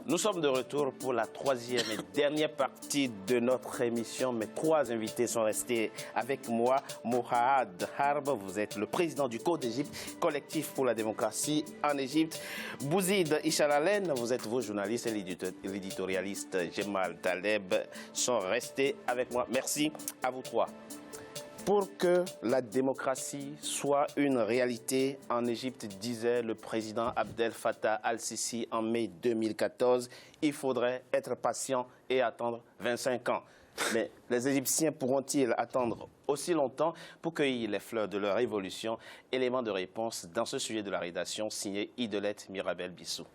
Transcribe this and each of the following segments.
Nous sommes de retour pour la troisième et dernière partie de notre émission. Mes trois invités sont restés avec moi. Mohad Harb, vous êtes le président du Code d'Égypte, collectif pour la démocratie en Égypte. Bouzid Ichalalen, vous êtes vos journalistes et l'éditorialiste Jemal Taleb sont restés avec moi. Merci à vous trois. Pour que la démocratie soit une réalité en Égypte, disait le président Abdel Fattah al-Sisi en mai 2014, il faudrait être patient et attendre 25 ans. Mais les Égyptiens pourront-ils attendre aussi longtemps pour cueillir les fleurs de leur révolution? Élément de réponse dans ce sujet de la rédaction signé Idelette Mirabel Bissou.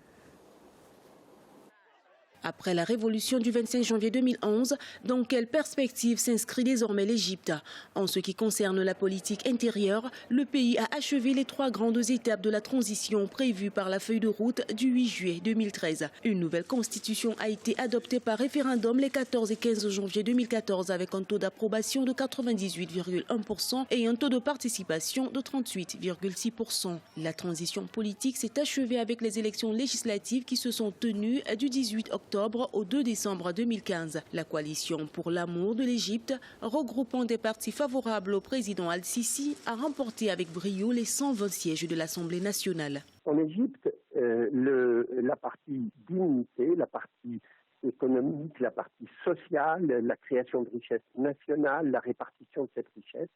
Après la révolution du 25 janvier 2011, dans quelle perspective s'inscrit désormais l'Égypte? En ce qui concerne la politique intérieure, le pays a achevé les trois grandes étapes de la transition prévues par la feuille de route du 8 juillet 2013. Une nouvelle constitution a été adoptée par référendum les 14 et 15 janvier 2014 avec un taux d'approbation de 98,1% et un taux de participation de 38,6%. La transition politique s'est achevée avec les élections législatives qui se sont tenues du 18 octobre au 2 décembre 2015. La coalition pour l'amour de l'Égypte, regroupant des partis favorables au président Al-Sisi, a remporté avec brio les 120 sièges de l'Assemblée nationale. En Égypte, la partie dignité, la partie économique, la partie sociale, la création de richesses nationales, la répartition de cette richesse,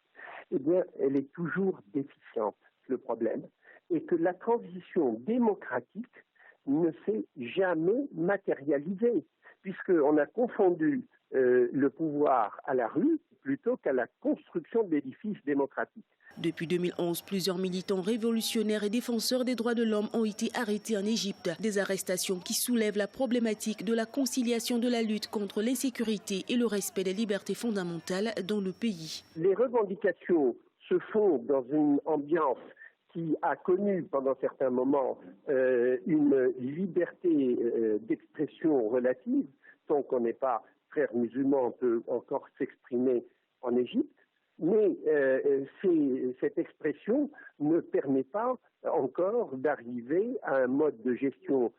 eh bien, elle est toujours déficiente, le problème, et que la transition démocratique ne s'est jamais matérialisé, puisqu'on a confondu le pouvoir à la rue plutôt qu'à la construction d'édifices démocratiques. Depuis 2011, plusieurs militants révolutionnaires et défenseurs des droits de l'homme ont été arrêtés en Égypte. Des arrestations qui soulèvent la problématique de la conciliation de la lutte contre l'insécurité et le respect des libertés fondamentales dans le pays. Les revendications se font dans une ambiance qui a connu pendant certains moments une liberté d'expression relative, tant qu'on n'est pas frère musulman, on peut encore s'exprimer en Égypte, mais cette expression ne permet pas encore d'arriver à un mode de gestion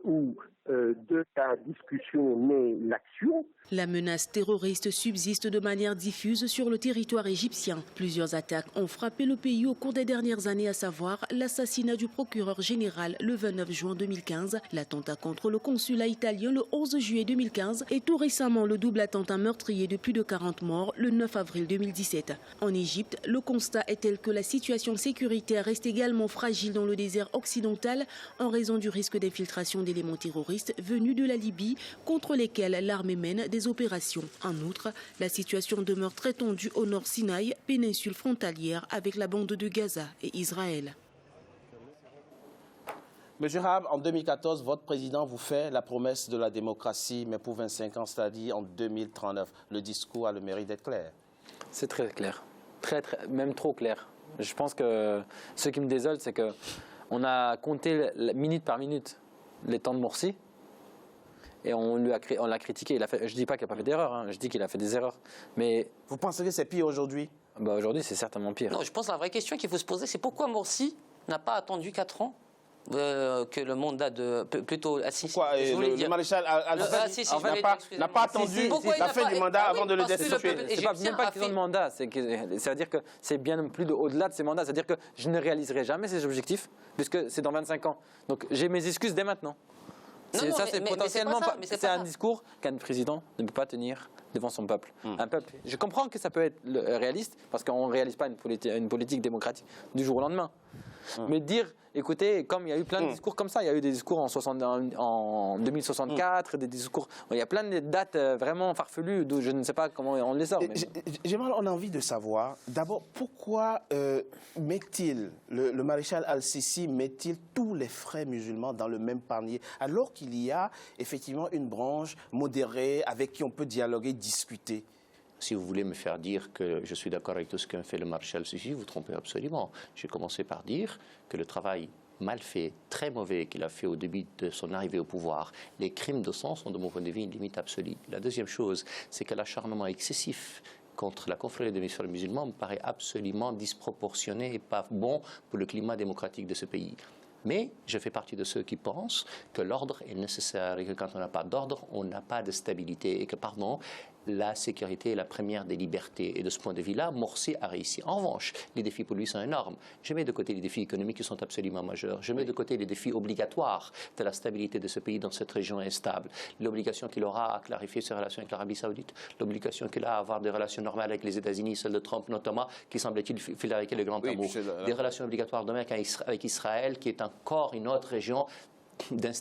où de la discussion naît l'action. La menace terroriste subsiste de manière diffuse sur le territoire égyptien. Plusieurs attaques ont frappé le pays au cours des dernières années, à savoir l'assassinat du procureur général le 29 juin 2015, l'attentat contre le consulat italien le 11 juillet 2015 et tout récemment le double attentat meurtrier de plus de 40 morts le 9 avril 2017. En Égypte, le constat est tel que la situation sécuritaire reste également fragile dans le désert occidental en raison du risque d'infiltration d'éléments terroristes venus de la Libye contre lesquels l'armée mène des opérations. En outre, la situation demeure très tendue au nord Sinaï, péninsule frontalière avec la bande de Gaza et Israël. Monsieur Harb, en 2014, votre président vous fait la promesse de la démocratie, mais pour 25 ans, c'est-à-dire en 2039. Le discours a le mérite d'être clair. C'est très clair, même trop clair. Je pense que ce qui me désole, c'est qu'on a compté minute par minute les temps de Morsi. Et on l'a critiqué. Je ne dis pas qu'il n'a pas fait d'erreur, hein. Je dis qu'il a fait des erreurs. Mais vous pensez que c'est pire aujourd'hui? Aujourd'hui, c'est certainement pire. Non, je pense que la vraie question qu'il faut se poser, c'est pourquoi Morsi n'a pas attendu 4 ans que le mandat de... Plutôt... Quoi, le maréchal n'a pas attendu la fin du mandat avant de le destituer. C'est pas même pas question de mandat. C'est-à-dire que c'est bien plus au-delà de ces mandats. C'est-à-dire que je ne réaliserai jamais ces objectifs, puisque c'est dans 25 ans. Donc j'ai mes excuses dès maintenant. C'est un discours qu'un président ne peut pas tenir devant son peuple. Un peuple. Je comprends que ça peut être réaliste, parce qu'on ne réalise pas une politique démocratique du jour au lendemain. Mais dire, écoutez, comme il y a eu plein de discours comme ça, il y a eu des discours en 2064, des discours, il y a plein de dates vraiment farfelues, d'où je ne sais pas comment on les sort. On a envie de savoir, d'abord, pourquoi le maréchal Al-Sisi met-il tous les frères musulmans dans le même panier, alors qu'il y a effectivement une branche modérée avec qui on peut dialoguer, discuter? Si vous voulez me faire dire que je suis d'accord avec tout ce qu'a fait le maréchal Sisi, vous trompez absolument. J'ai commencé par dire que le travail mal fait, très mauvais qu'il a fait au début de son arrivée au pouvoir, les crimes de sang sont de mon point de vue une limite absolue. La deuxième chose, c'est que l'acharnement excessif contre la confrérie des frères musulmans me paraît absolument disproportionné et pas bon pour le climat démocratique de ce pays. Mais je fais partie de ceux qui pensent que l'ordre est nécessaire et que quand on n'a pas d'ordre, on n'a pas de stabilité et que, pardon, la sécurité est la première des libertés. Et de ce point de vue-là, Morsi a réussi. En revanche, les défis pour lui sont énormes. Je mets de côté les défis économiques qui sont absolument majeurs. Je mets de côté les défis obligatoires de la stabilité de ce pays dans cette région instable. L'obligation qu'il aura à clarifier ses relations avec l'Arabie Saoudite, l'obligation qu'il a à avoir des relations normales avec les États-Unis, celle de Trump notamment, qui semble-t-il avec le grand amour. Des relations obligatoires demain avec Israël, qui est encore une autre région,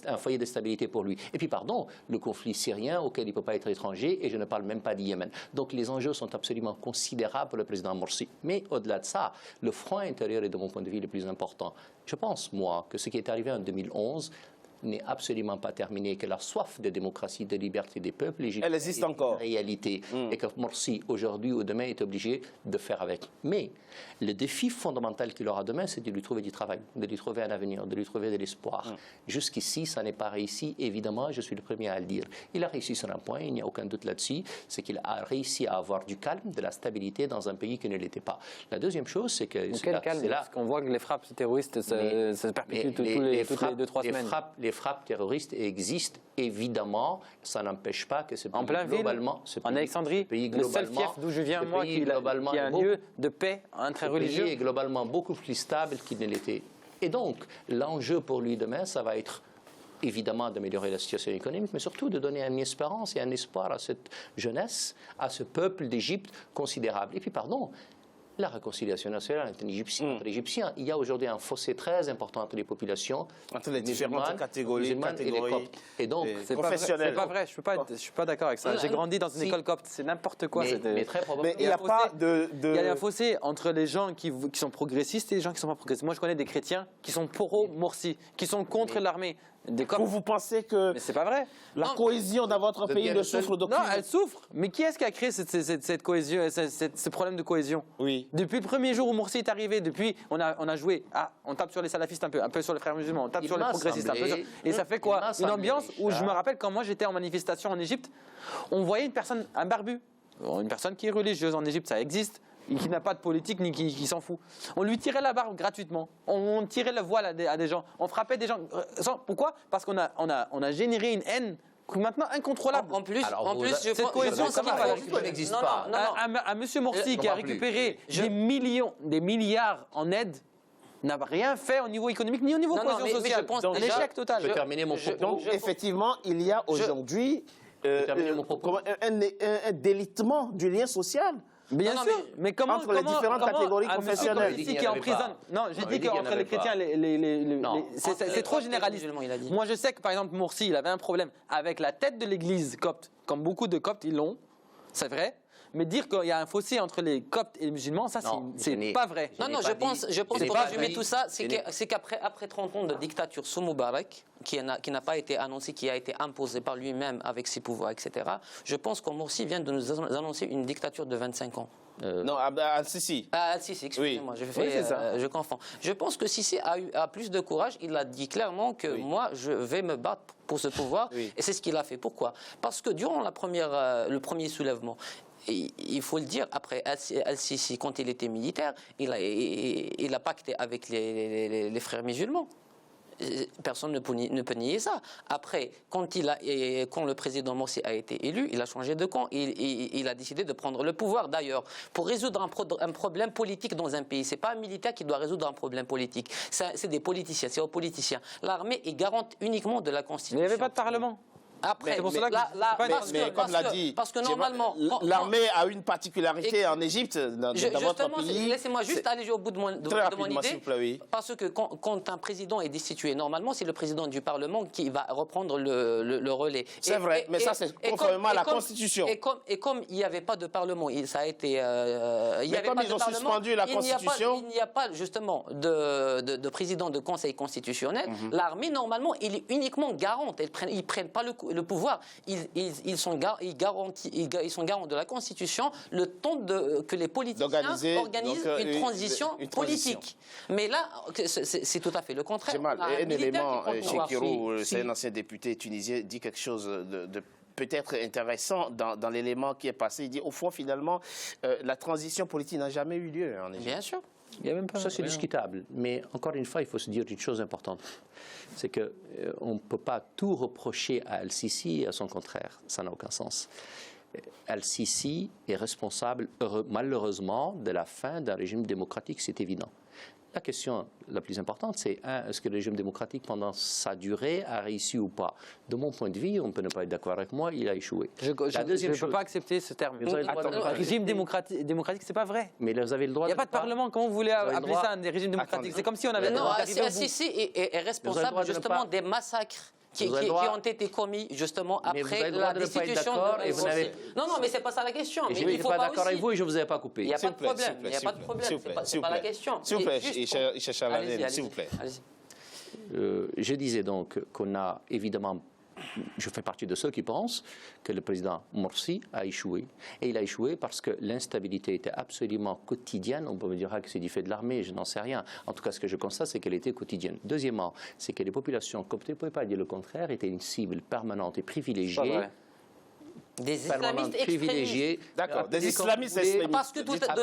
un foyer de stabilité pour lui. Et puis, pardon, le conflit syrien auquel il ne peut pas être étranger, et je ne parle même pas du Yémen. Donc, les enjeux sont absolument considérables pour le président Morsi. Mais au-delà de ça, le front intérieur est, de mon point de vue, le plus important. Je pense, moi, que ce qui est arrivé en 2011 n'est absolument pas terminé, que la soif de démocratie, de liberté des peuples elle existe encore. Une réalité, et que Morsi, aujourd'hui ou demain, est obligé de faire avec. Mais le défi fondamental qu'il aura demain, c'est de lui trouver du travail, de lui trouver un avenir, de lui trouver de l'espoir. Jusqu'ici, ça n'est pas réussi, évidemment, je suis le premier à le dire. Il a réussi sur un point, il n'y a aucun doute là-dessus, c'est qu'il a réussi à avoir du calme, de la stabilité dans un pays qui ne l'était pas. La deuxième chose, c'est que... Quel calme? Parce qu'on voit que les frappes terroristes se perpétuent toutes les 2-3 semaines. Les frappes terroristes existent, évidemment, ça n'empêche pas que ce pays en plein globalement... En Alexandrie, le seul fief d'où je viens, moi, qui a un lieu de paix interreligieux. Ce pays est globalement beaucoup plus stable qu'il ne l'était. Et donc, l'enjeu pour lui demain, ça va être évidemment d'améliorer la situation économique, mais surtout de donner une espérance et un espoir à cette jeunesse, à ce peuple d'Égypte considérable. Et puis, pardon, la réconciliation nationale entre les Égyptiens. Il y a aujourd'hui un fossé très important entre les populations, entre les différentes catégories et les Coptes. Et donc, c'est pas vrai. Je suis pas d'accord avec ça. J'ai grandi dans une école copte. C'est n'importe quoi. Mais très probablement. Mais il n'y a pas Il y a un fossé entre les gens qui sont progressistes et les gens qui ne sont pas progressistes. Moi, je connais des chrétiens qui sont pro-Morsi, qui sont contre l'armée. Vous pensez que mais c'est pas vrai. La cohésion dans votre pays ne souffre d'aucune... Non, elle souffre. Mais qui est-ce qui a créé cette cohésion, ce problème de cohésion? Oui. Depuis le premier jour où Morsi est arrivé, depuis, on a joué. On tape sur les salafistes un peu sur les frères musulmans, on tape sur les progressistes un peu. Et ça fait quoi? Une ambiance où je me rappelle quand moi j'étais en manifestation en Égypte, on voyait un barbu, une personne qui est religieuse en Égypte, ça existe. Qui n'a pas de politique ni qui s'en fout. On lui tirait la barbe gratuitement. On tirait le voile à des gens. On frappait des gens. Pourquoi? Parce qu'on a généré une haine maintenant incontrôlable. En plus, cette cohésion, ça n'existe pas. Un monsieur Morsi qui a récupéré des milliards en aide n'a rien fait au niveau économique ni au niveau cohésion sociale. Je pense un échec total. Je vais terminer mon propos. Donc, effectivement, il y a aujourd'hui un délitement du lien social. Bien sûr, mais comment entre les différentes catégories confessionnelles qui emprisonne. Non, j'ai dit qu'entre les chrétiens, c'est trop généraliste. Moi, je sais que par exemple Morsi, il avait un problème avec la tête de l'Église copte, comme beaucoup de coptes ils l'ont, c'est vrai. Mais dire qu'il y a un fossé entre les coptes et les musulmans, ça, c'est pas vrai. Non, je pense pour résumer tout ça, c'est qu'après 30 ans de dictature sous Moubarak, qui n'a pas été annoncé, qui a été imposé par lui-même avec ses pouvoirs, etc., je pense que Morsi vient de nous annoncer une dictature de 25 ans. Non, Al-Sisi. Al-Sisi, excusez-moi, je confonds. Je pense que Sisi a plus de courage. Il a dit clairement que moi, je vais me battre pour ce pouvoir. Et c'est ce qu'il a fait. Pourquoi? Parce que durant le premier soulèvement, il faut le dire, après Al-Sisi, quand il était militaire, il a pacté avec les frères musulmans. Personne ne peut nier ça. Après, quand le président Morsi a été élu, il a changé de camp. Il a décidé de prendre le pouvoir. D'ailleurs, pour résoudre un problème politique dans un pays, c'est pas un militaire qui doit résoudre un problème politique. C'est des politiciens, c'est aux politiciens. L'armée est garante uniquement de la Constitution. Mais il n'y avait pas de parlement. Après, comme l'a dit, parce que normalement, l'armée a une particularité en Égypte, dans votre pays. Laissez-moi juste aller au bout de mon idée. Parce que quand un président est destitué, normalement, c'est le président du Parlement qui va reprendre le relais. C'est vrai, mais ça, c'est conformément à la Constitution. Et comme il n'y avait pas de Parlement, ça a été. Mais comme ils ont suspendu la Constitution. Il n'y a pas justement de président de Conseil constitutionnel. L'armée, normalement, il est uniquement garante. Ils ne prennent pas le pouvoir, ils sont garants de la Constitution le temps que les politiciens organisent une transition politique. Mais là, c'est tout à fait le contraire. Un élément, Chekirou, c'est un ancien député tunisien, dit quelque chose de peut-être intéressant dans l'élément qui est passé. Il dit, au fond, finalement, la transition politique n'a jamais eu lieu en Égypte. Bien sûr. Il y a même pas, ça, c'est discutable. Mais encore une fois, il faut se dire une chose importante. C'est qu'on ne peut pas tout reprocher à Al-Sisi et à son contraire. Ça n'a aucun sens. Al-Sisi est responsable, malheureusement, de la fin d'un régime démocratique, c'est évident. La question la plus importante, c'est est-ce que le régime démocratique, pendant sa durée, a réussi ou pas? De mon point de vue, on peut ne pas être d'accord avec moi, il a échoué. Je ne peux pas accepter ce terme. Régime démocratique, c'est pas vrai. Mais vous avez le droit. Il n'y a pas de parlement. Comment vous voulez appeler ça un régime démocratique? C'est comme si on avait. Non, Al-Sisi est responsable justement des massacres qui ont été commis justement après la destitution de... Non, mais ce n'est pas ça la question. Je ne suis pas d'accord avec vous et je ne vous ai pas coupé. Il n'y a pas de problème. Il n'y a pas de problème. Ce n'est pas la question. S'il vous plaît, s'il vous plaît. Je disais donc qu'on a évidemment... Je fais partie de ceux qui pensent que le président Morsi a échoué. Et il a échoué parce que l'instabilité était absolument quotidienne. On peut me dire que c'est du fait de l'armée, je n'en sais rien. En tout cas, ce que je constate, c'est qu'elle était quotidienne. Deuxièmement, c'est que les populations coptes, vous ne pouvez pas dire le contraire, étaient une cible permanente et privilégiée. Des islamistes extrémistes. D'accord, des islamistes extrémistes. Parce que tout à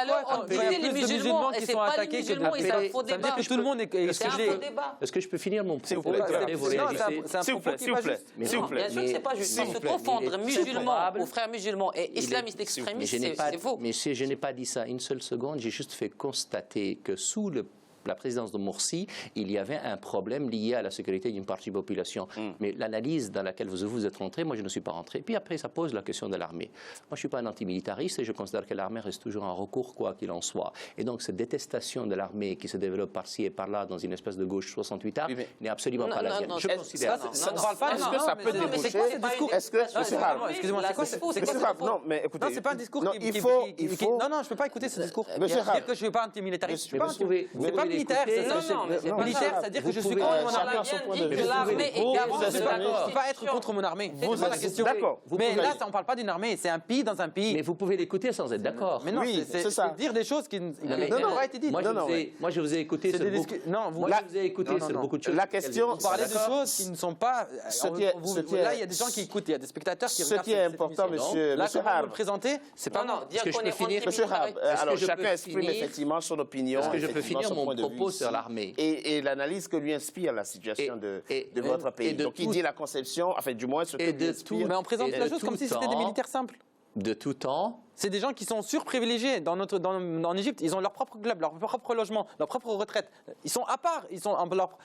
l'heure, on disait les musulmans, et ce n'est pas les musulmans, c'est un faux débat. Que tout le monde est c'est un faux débat. Est-ce que je peux finir mon propos? S'il vous plaît. Bien sûr que ce n'est pas juste. Parce que confondre musulmans ou frères musulmans et islamistes extrémistes, c'est faux. Mais si je n'ai pas dit ça une seule seconde, j'ai juste fait constater que sous la présidence de Morsi, il y avait un problème lié à la sécurité d'une partie de la population. Mais l'analyse dans laquelle vous êtes rentré, moi je ne suis pas rentré. Puis après, ça pose la question de l'armée. Moi je ne suis pas un antimilitariste et je considère que l'armée reste toujours un recours, quoi qu'il en soit. Et donc cette détestation de l'armée qui se développe par-ci et par-là dans une espèce de gauche 68 armes n'est absolument pas la mienne. Je considère. On ne parle pas. Est-ce que ça peut déboucher? Est-ce que... Excusez-moi, c'est quoi non, mais écoutez. Non, c'est pas un discours qui... Non, je ne peux pas écouter ce discours. Monsieur Raab. Dire que je ne suis pas antimilitariste. C'est pas militaire, militaire, c'est-à-dire que je suis contre mon armée. L'armée est garante de la Je ne peux pas être contre mon armée. C'est pas la question. D'accord. Mais là, on ne parle pas d'une armée, c'est un pays dans un pays. Mais vous pouvez l'écouter sans être d'accord. Mais non, c'est ça. Dire des choses qui n'ont pas été dites. Moi, je vous ai écouté sur beaucoup de choses. La question... Vous parlez de choses qui ne sont pas... Là, il y a des gens qui écoutent, il y a des spectateurs qui regardent. Ce qui est important, monsieur Harb. Vous le présentez, c'est pas... Non, dire qu'on est anti-militaire. Monsieur Harb, alors chacun exprime effectivement son opinion. Est-ce que je peux finir mon propos sur l'armée? Et l'analyse que lui inspire la situation de votre pays. Donc il dit la conception, enfin du moins ce que lui inspire. Mais on présente la chose comme si c'était des militaires simples. De tout temps. C'est des gens qui sont surprivilégiés en Égypte. Ils ont leur propre club, leur propre logement, leur propre retraite. Ils sont à part.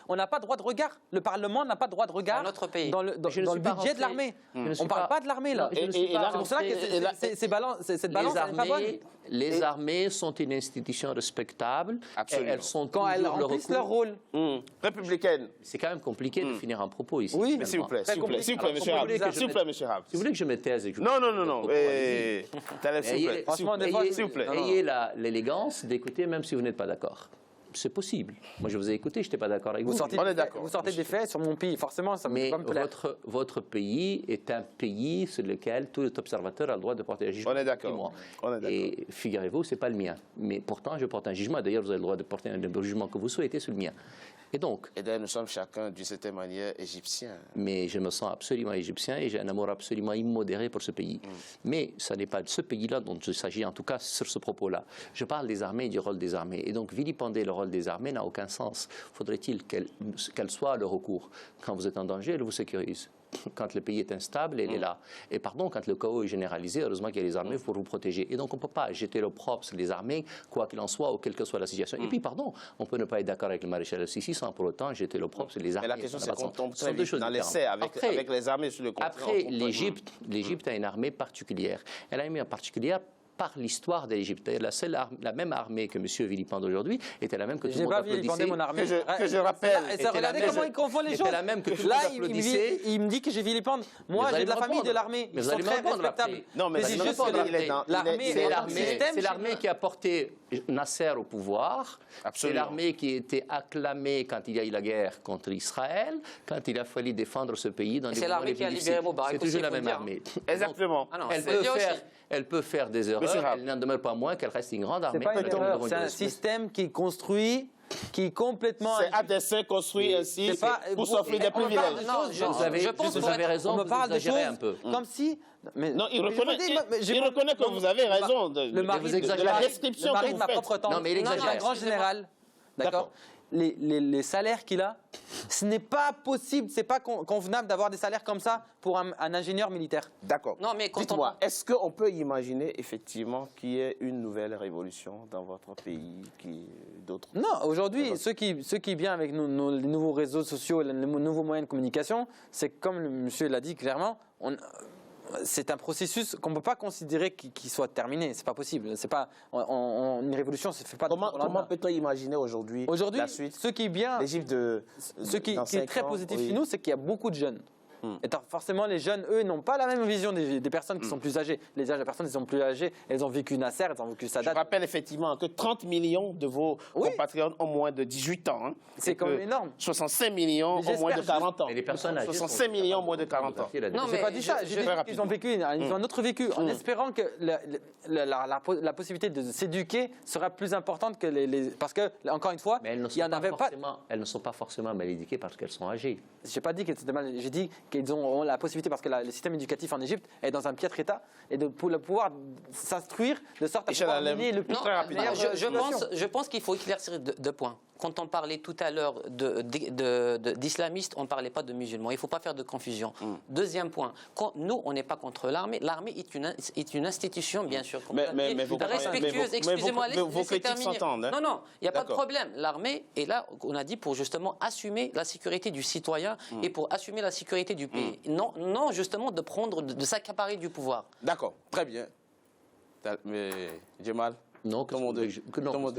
On n'a pas droit de regard. Le Parlement n'a pas droit de regard dans notre pays. Dans le budget de l'armée. On ne parle pas de l'armée là. C'est pour cela que cette balance n'est pas bonne. Les armées sont une institution respectable. Absolument. Elles sont quand elles remplissent leur rôle. Républicaine. C'est quand même compliqué de finir un propos ici. Oui, mais s'il vous plaît, monsieur Harb. S'il vous plaît, monsieur Harb. Si vous voulez que je me taise et que je... Non. Franchement, s'il vous plaît. Ayez l'élégance d'écouter même si vous n'êtes pas d'accord. C'est possible. Moi, je vous ai écouté, je n'étais pas d'accord avec vous. On est d'accord. Vous sortez des faits sur mon pays, forcément, ça ne peut pas me plaire. Mais votre pays est un pays sur lequel tout observateur a le droit de porter un jugement. On est d'accord. Et figurez-vous, ce n'est pas le mien. Mais pourtant, je porte un jugement. D'ailleurs, vous avez le droit de porter un jugement que vous souhaitez sur le mien. Et d'ailleurs, nous sommes chacun, d'une certaine manière, égyptiens. Mais je me sens absolument égyptien et j'ai un amour absolument immodéré pour ce pays. Mais ce n'est pas de ce pays-là dont il s'agit, en tout cas sur ce propos-là. Je parle des armées et du rôle des armées. Et donc, vilipender le rôle des armées n'a aucun sens. Faudrait-il qu'elle soit le recours? Quand vous êtes en danger, elle vous sécurise. Quand le pays est instable, elle est là. Et pardon, quand le chaos est généralisé, heureusement qu'il y a les armées pour vous protéger. Et donc, on ne peut pas jeter l'opprobre sur les armées, quoi qu'il en soit, ou quelle que soit la situation. Et puis, pardon, on peut ne pas être d'accord avec le maréchal Al-Sisi sans pour autant jeter l'opprobre sur les armées. Mais la question, c'est qu'on tombe très vite dans l'essai avec les armées sur le continent. Après, l'Égypte a une armée particulière. Elle a une armée particulière par l'histoire de l'Égypte. La même armée que M. vilipende aujourd'hui était la même que tout le monde applaudissait. Je n'ai pas vilipendé mon armée. Que je rappelle. Regardez comment il confond les choses. C'était la même que tout le monde applaudissait. Il me dit que j'ai vilipende. Moi, j'ai de la famille de l'armée. Ils sont très respectables. Non, mais c'est l'armée qui a porté Nasser au pouvoir. C'est l'armée qui était acclamée quand il y a eu la guerre contre Israël, quand il a fallu défendre ce pays dans les moments les plus difficiles. C'est toujours la même armée. Exactement. Elle peut faire des erreurs. elle n'en demeure pas moins qu'elle reste une grande armée. C'est pas une erreur, c'est un système qui est construit, qui est complètement... C'est à dessein construit ainsi pour s'offrir des privilèges. Vous avez raison, vous exagérez un peu. Comme si... Non, il reconnaît que vous avez raison de la description que vous faites. Le mari de ma propre tante, non, mais il exagère. un grand général, d'accord. Les salaires qu'il a, ce n'est pas possible, c'est pas convenable d'avoir des salaires comme ça pour un ingénieur militaire. D'accord. Non, mais dites-moi, est-ce qu'on peut imaginer effectivement qu'il y ait une nouvelle révolution dans votre pays, d'autres? Non, aujourd'hui, ce qui vient avec les nouveaux réseaux sociaux, les nouveaux moyens de communication, c'est comme le monsieur l'a dit clairement, c'est un processus qu'on ne peut pas considérer qu'il soit terminé. C'est pas possible. C'est pas une révolution, ça ne fait pas. Comment peut-on imaginer aujourd'hui la suite? Ce qui est bien, ce qui est très positif chez nous, c'est qu'il y a beaucoup de jeunes. Et forcément, les jeunes, eux, n'ont pas la même vision des personnes qui sont plus âgées. Les personnes qui sont plus âgées, elles ont vécu Nasser, elles ont vécu Sadat. Je rappelle effectivement que 30 millions de vos compatriotes ont moins de 18 ans. Hein. C'est quand même énorme. 65 millions ont moins de 40 ans. Et les personnes âgées 65 millions ont moins de 40 ans. Non, j'ai pas dit ça. J'ai dit qu'ils ont vécu, ils ont un autre vécu, en espérant que la possibilité de s'éduquer sera plus importante que parce que, encore une fois, il n'y en avait pas. Elles ne sont pas forcément mal éduquées parce qu'elles sont âgées. J'ai pas dit qu'elles étaient mal. J'ai dit qu'ils ont la possibilité, parce que le système éducatif en Égypte est dans un piètre état, et de pouvoir s'instruire de sorte à pouvoir mener le plus très rapidement. Je pense qu'il faut éclaircir deux points. Quand on parlait tout à l'heure d'islamistes, on ne parlait pas de musulmans. Il ne faut pas faire de confusion. Deuxième point, nous, on n'est pas contre l'armée. L'armée est une institution, bien sûr, respectueuse. Excusez-moi, laissez terminer. Non, il n'y a pas de problème. L'armée est là, on a dit, pour justement assumer la sécurité du citoyen et pour assumer la sécurité du pays. Non, justement, de s'accaparer du pouvoir. D'accord, très bien. Mais Djemal? Non, que je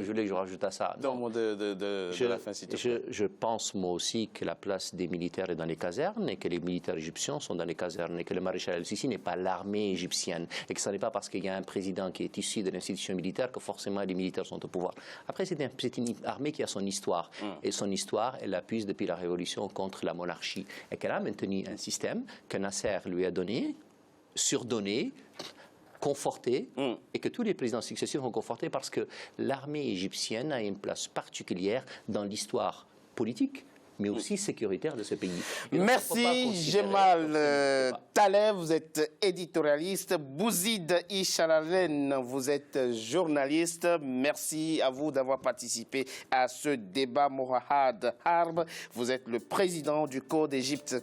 voulais que je rajoute à ça. Dans le monde de la fin, s'il te plaît. Je pense, moi aussi, que la place des militaires est dans les casernes et que les militaires égyptiens sont dans les casernes et que le maréchal El-Sisi n'est pas l'armée égyptienne et que ce n'est pas parce qu'il y a un président qui est issu de l'institution militaire que forcément les militaires sont au pouvoir. Après, c'est une armée qui a son histoire. Et son histoire, elle la puise depuis la révolution contre la monarchie et qu'elle a maintenu un système que Nasser lui a donné, surdonné, conforté, et que tous les présidents successifs ont conforté parce que l'armée égyptienne a une place particulière dans l'histoire politique, mais aussi sécuritaire de ce pays. Merci Djemal Taleb, vous êtes éditorialiste. Bouzid Ichalalen, vous êtes journaliste. Merci à vous d'avoir participé à ce débat. Mohad Harb, vous êtes le président du Code d'Égypte,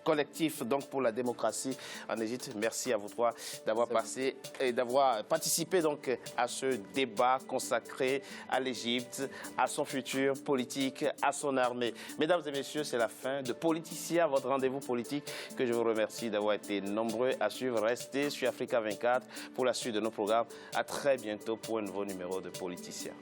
collectif donc pour la démocratie en Égypte. Merci à vous trois d'avoir passé et d'avoir participé donc à ce débat consacré à l'Égypte, à son futur politique, à son armée. Mesdames et messieurs, c'est la fin de Politicien, votre rendez-vous politique, que je vous remercie d'avoir été nombreux à suivre. Restez sur Africa 24 pour la suite de nos programmes. À très bientôt pour un nouveau numéro de Politicien.